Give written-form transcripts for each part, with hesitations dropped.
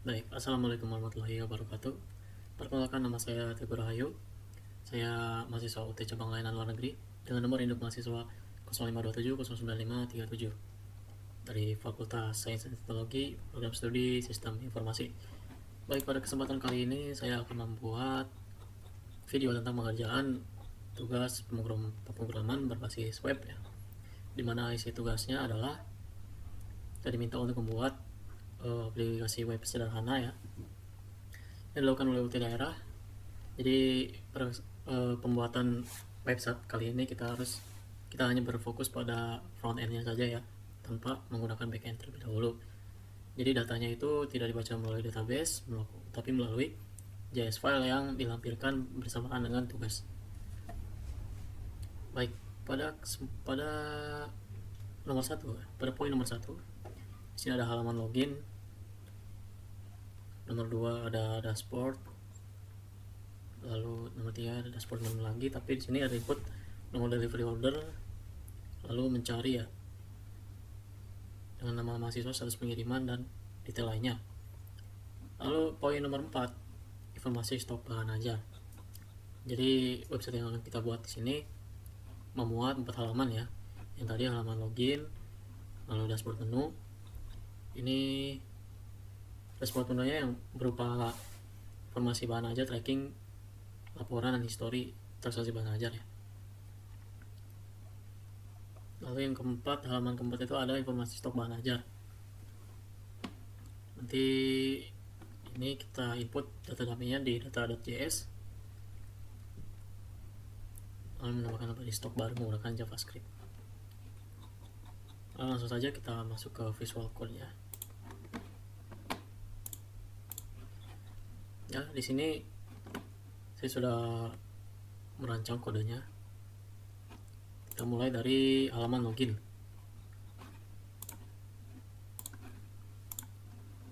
Baik, Assalamualaikum warahmatullahi wabarakatuh. Perkenalkan, nama saya Teguh Rahayu. Saya mahasiswa UT Cabang Layanan Luar Negeri dengan nomor induk mahasiswa 0527095537 dari Fakultas Sains dan Teknologi, Program Studi Sistem Informasi. Baik, pada kesempatan kali ini saya akan membuat video tentang pengerjaan tugas pemrograman berbasis web ya. Dimana isi tugasnya adalah saya diminta untuk membuat aplikasi web sederhana ya yang dilakukan oleh UT daerah. Jadi pembuatan website kali ini kita hanya berfokus pada front endnya saja ya, tanpa menggunakan backend terlebih dahulu. Jadi datanya itu tidak dibaca melalui database, tapi melalui JS file yang dilampirkan bersamaan dengan tugas. Baik, pada nomor 1, pada poin nomor 1, di sini ada halaman login. Nomor 2 ada dashboard. Lalu nomor 3 ada dashboard menu lagi, tapi di sini ada input nomor delivery order, lalu mencari ya dengan nama mahasiswa, status pengiriman, dan detail lainnya. Lalu poin nomor 4, informasi stok bahan ajar. Jadi website yang akan kita buat di sini memuat 4 halaman ya. Yang tadi halaman login, lalu dashboard menu. Ini dashboard menunya yang berupa informasi bahan ajar, tracking, laporan, dan histori transaksi bahan ajar ya. Lalu yang keempat, halaman keempat itu ada informasi stok bahan ajar. Nanti ini kita input data dummy-nya di data.js, lalu menambahkan apa di stok baru menggunakan JavaScript. Lalu langsung saja kita masuk ke Visual Code ya. Ya, di sini saya sudah merancang kodenya. Kita mulai dari halaman login.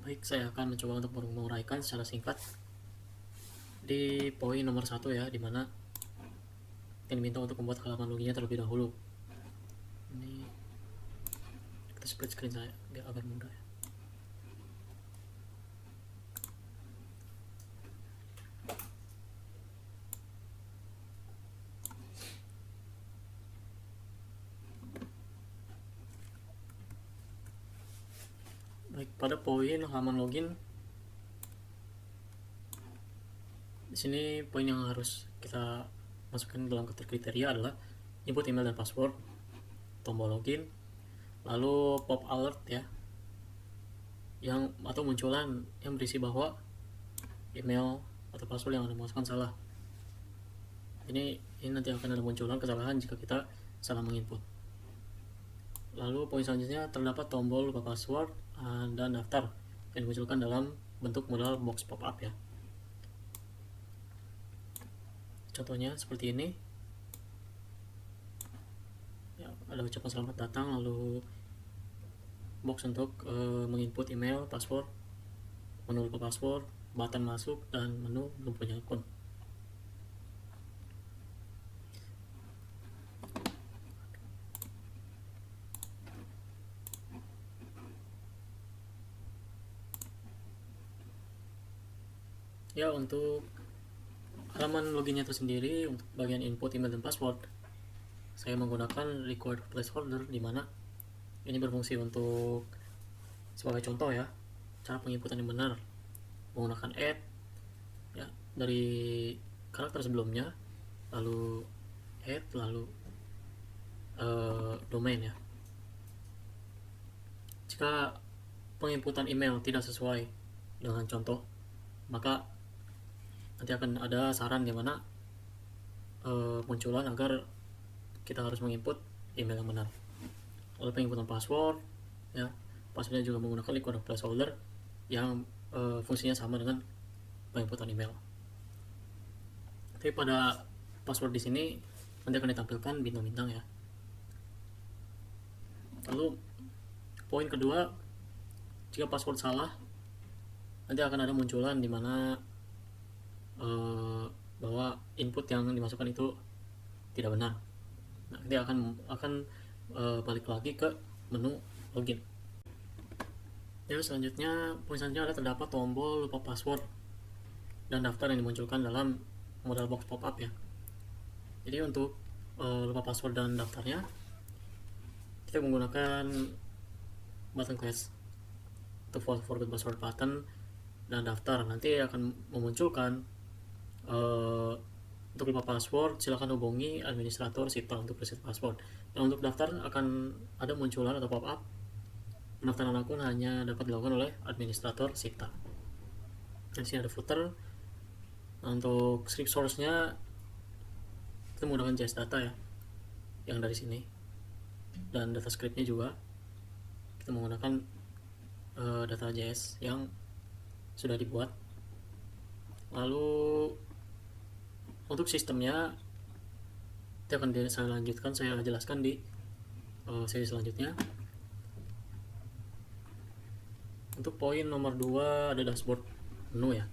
Baik, saya akan mencoba untuk menguraikan secara singkat di poin nomor 1 ya, dimana yang diminta untuk membuat halaman loginnya terlebih dahulu. Ini kita split screen saya biar agar mudah ya. Baik, pada poin halaman login, di sini poin yang harus kita masukkan dalam kriteria adalah input email dan password, tombol login, lalu pop alert ya, yang atau munculan yang berisi bahwa email atau password yang Anda masukkan salah. Ini nanti akan ada munculan kesalahan jika kita salah menginput. Lalu poin selanjutnya terdapat tombol lupa password dan daftar yang dimunculkan dalam bentuk modal box pop-up ya. Contohnya seperti ini. Ya, ada ucapan selamat datang, lalu box untuk menginput email, password, menu lupa password, button masuk, dan menu belum punya akun. Ya, untuk halaman loginnya itu sendiri, untuk bagian input email dan password, saya menggunakan required placeholder, di mana ini berfungsi untuk sebagai contoh ya, cara penginputan yang benar menggunakan add ya dari karakter sebelumnya, lalu add, lalu domain ya. Jika penginputan email tidak sesuai dengan contoh, maka nanti akan ada saran di mana munculan agar kita harus menginput email yang benar. Lalu penginputan password ya, passwordnya juga menggunakan required placeholder yang fungsinya sama dengan penginputan email. Tapi pada password di sini nanti akan ditampilkan bintang-bintang ya. Lalu poin kedua, jika password salah, nanti akan ada munculan di mana bahwa input yang dimasukkan itu tidak benar. Nah, nanti akan balik lagi ke menu login. Jadi poin selanjutnya ada terdapat tombol lupa password dan daftar yang dimunculkan dalam modal box pop-up ya. Jadi untuk lupa password dan daftarnya, kita menggunakan button class untuk forgot password button dan daftar. Nanti akan memunculkan untuk lupa password silakan hubungi administrator Sita untuk reset password. Dan untuk daftar akan ada munculan atau pop-up pendaftaran akun hanya dapat dilakukan oleh administrator Sita. Dan di sini ada footer. Nah, untuk script source-nya kita menggunakan JS data ya, yang dari sini. Dan data script-nya juga kita menggunakan data JS yang sudah dibuat. Lalu untuk sistemnya itu akan saya jelaskan di sesi selanjutnya. Untuk poin nomor 2 ada dashboard menu ya,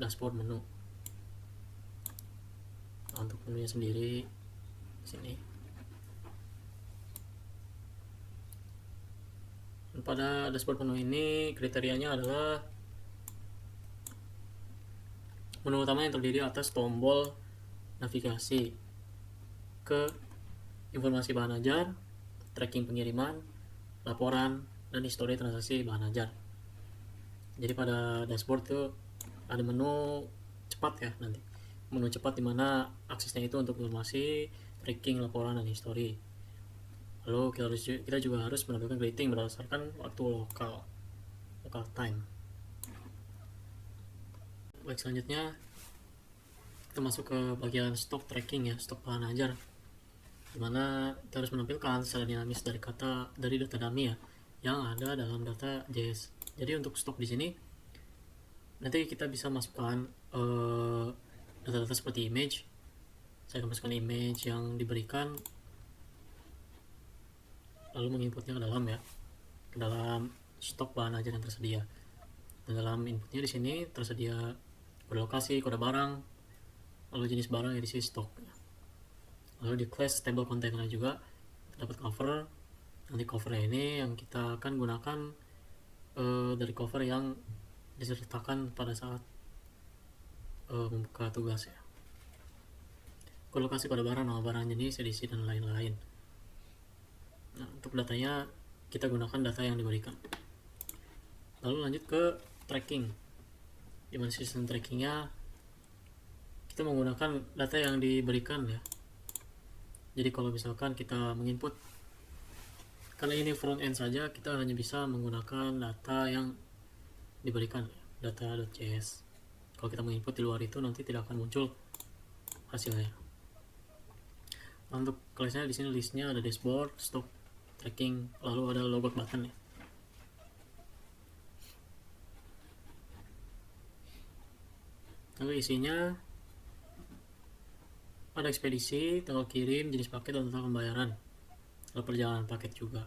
dashboard menu. Nah, untuk menunya sendiri sini. Dan pada dashboard menu ini kriterianya adalah menu utama yang terdiri atas tombol navigasi ke informasi bahan ajar, tracking pengiriman, laporan, dan histori transaksi bahan ajar. Jadi pada dashboard itu ada menu cepat ya, nanti menu cepat dimana aksesnya itu untuk informasi, tracking, laporan, dan histori. Lalu kita juga harus menampilkan greeting berdasarkan waktu lokal time. Baik, selanjutnya kita masuk ke bagian stok tracking ya, stok bahan ajar, dimana kita harus menampilkan secara dinamis dari data dummy ya yang ada dalam data JS. Jadi untuk stok di sini nanti kita bisa masukkan data-data seperti image. Saya akan masukkan image yang diberikan, lalu menginputnya ke dalam stok bahan ajar yang tersedia. Dan dalam inputnya di sini tersedia kode lokasi, kode barang, lalu jenis barang yang diisi stok. Lalu di class table container juga terdapat cover. Nanti covernya ini yang kita akan gunakan dari cover yang disertakan pada saat membuka tugas ya. Kode lokasi, kode barang, nama barang, jenis, edisi, dan lain-lain. Nah, untuk datanya kita gunakan data yang diberikan. Lalu lanjut ke tracking, dimana sistem trackingnya kita menggunakan data yang diberikan ya. Jadi kalau misalkan kita menginput, karena ini front end saja, kita hanya bisa menggunakan data yang diberikan, data.js. Kalau kita menginput di luar itu nanti tidak akan muncul hasilnya. Untuk kelasnya di sini listnya ada dashboard, stock tracking, lalu ada logout button ya. Lalu isinya ada ekspedisi, tanggal kirim, jenis paket, dan tentang pembayaran, lalu perjalanan paket juga.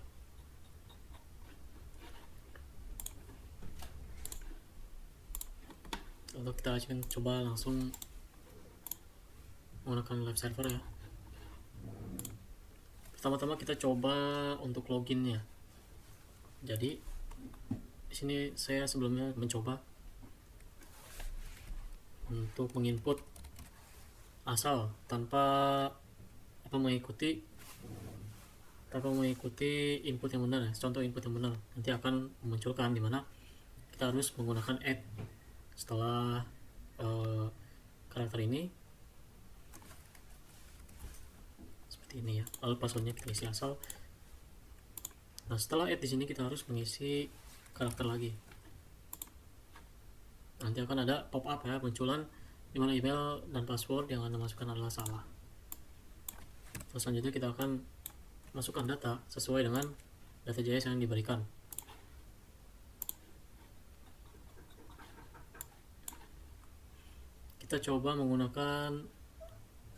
Lalu kita akan coba langsung menggunakan live server ya. Pertama-tama kita coba untuk loginnya. Jadi di sini saya sebelumnya mencoba untuk menginput asal tanpa mengikuti input yang benar ya. Contoh input yang benar nanti akan memunculkan dimana kita harus menggunakan add setelah karakter ini seperti ini ya. Lalu passwordnya kita isi asal. Nah, setelah add di sini kita harus mengisi karakter lagi. Nanti akan ada pop up ya, munculan dimana email dan password yang anda masukkan adalah salah. Terus selanjutnya kita akan masukkan data sesuai dengan data JS yang diberikan. Kita coba menggunakan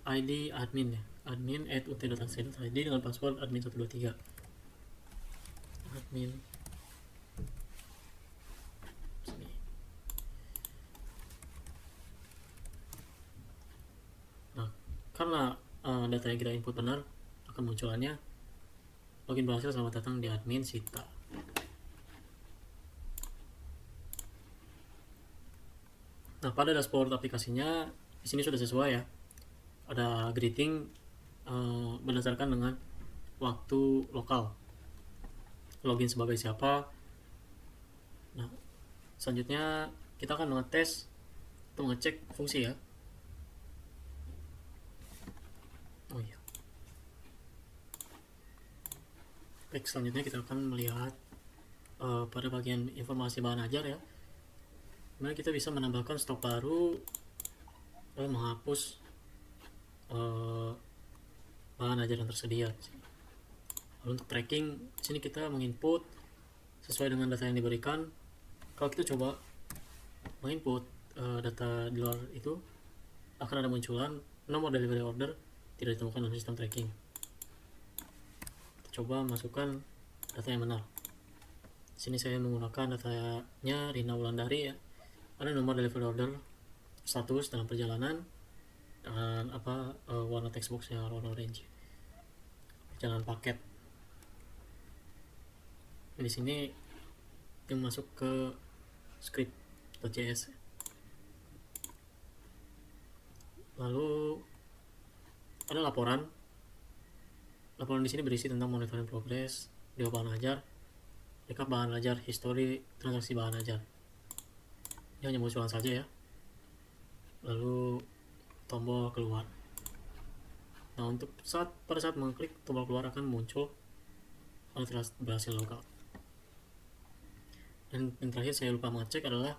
ID admin ya, admin @ut.ac.id dengan password admin123. Admin sini. Nah, karena data yang kita input benar, akan munculannya login berhasil, selamat datang di admin Sita. Nah, pada dashboard aplikasinya di sini sudah sesuai ya. Ada greeting berdasarkan dengan waktu lokal. Login sebagai siapa. Nah, selanjutnya kita akan mengetes atau mengecek fungsi ya. Oh iya. Baik, selanjutnya kita akan melihat pada bagian informasi bahan ajar ya. Dimana kita bisa menambahkan stok baru lalu menghapus bahan ajar yang tersedia. Lalu untuk tracking, di sini kita menginput sesuai dengan data yang diberikan. Kalau kita coba menginput data di luar itu, akan ada munculan nomor delivery order tidak ditemukan dalam sistem tracking. Kita coba masukkan data yang benar. Di sini saya menggunakan datanya Rina Wulandari ya. Ada nomor delivery order, status dalam perjalanan, dan warna text boxnya warna orange. Perjalanan paket. Di sini yang masuk ke script.js. Lalu ada laporan. Laporan di sini berisi tentang monitoring progress, di bahan ajar, recap bahan ajar, history transaksi bahan ajar. Ini hanya munculan saja ya. Lalu tombol keluar. Nah, untuk pada saat mengklik tombol keluar akan muncul kalau telah berhasil logout. Dan yang terakhir saya lupa mengecek adalah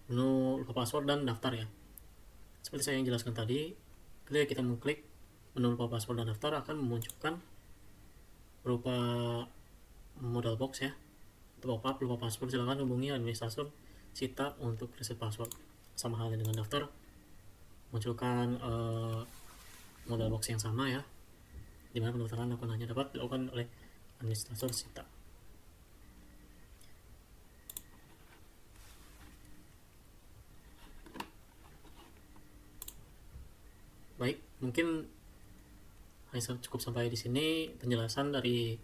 menu lupa password dan daftar ya. Seperti saya yang jelaskan tadi, ketika kita mengklik menu lupa password dan daftar akan memunculkan berupa modal box ya. Untuk pop-up lupa password, silakan hubungi administrator Sita untuk reset password. Sama halnya dengan daftar, munculkan modal box yang sama ya, dimana pendaftaran akan hanya dapat dilakukan oleh administrator Sita. Baik, mungkin hanya cukup sampai di sini penjelasan dari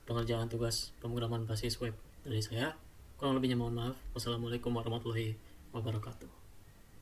pengerjaan tugas pemrograman basis web dari saya. Kurang lebihnya mohon maaf. Wassalamualaikum warahmatullahi wabarakatuh.